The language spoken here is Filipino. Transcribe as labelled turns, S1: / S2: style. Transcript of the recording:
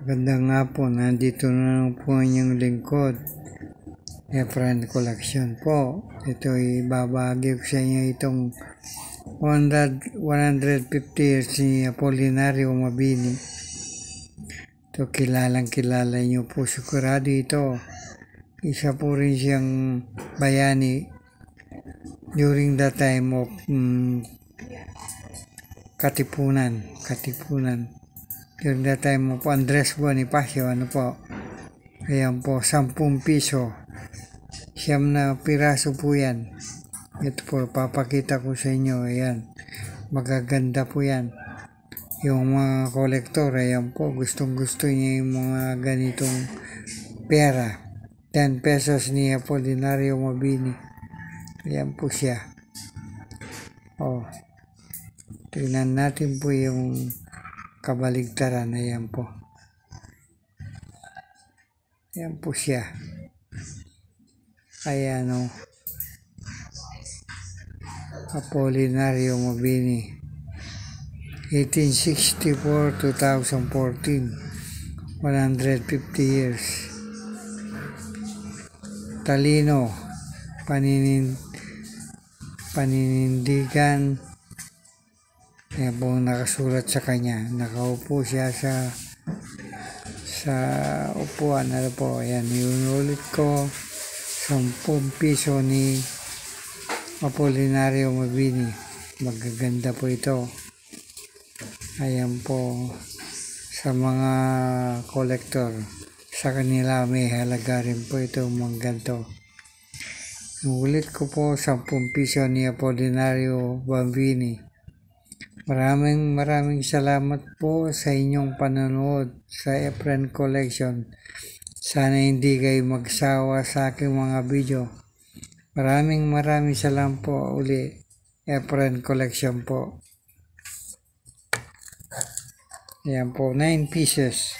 S1: Magandang hapon, nandito na lang po ang inyong lingkod. Efren Collection po. Ito ay babahagi ko sa inyo itong 150 years ni Apolinario Mabini. Ito kilalang kilala nyo po sigurado ito. Isa po rin siyang bayani during the time of Katipunan. During the time of Andres Bonifacio, ayan po, 10 piso. 9 na piraso po yan. Ito po, papakita ko sa inyo, ayan. Magaganda po yan. Yung mga kolektor, ayan po, gustong gusto niya yung mga ganitong pera. 10 pesos ni Apolinario Mabini. Ayan po siya. Tingnan natin po yung kabaligtaran. Ayan po. Ayan po siya. Ayan Apolinario Mabini. 1864-2014. 150 years. Talino. Paninindigan. Ayan po nakasulat sa kanya. Nakaupo siya sa upuan. Ayan, yung ulit ko. 10 piso ni Apolinario Mabini. Magaganda po ito. Ayan po. Sa mga kolektor, sa kanila may halaga rin po ito mga ganito. Yung ulit ko po, 10 piso ni Apolinario Mabini. Maraming salamat po sa inyong panonood sa Efren Collection. Sana hindi kayo magsawa sa aking mga video. Maraming salamat po uli. Efren Collection po. Ayan po, 9 pieces.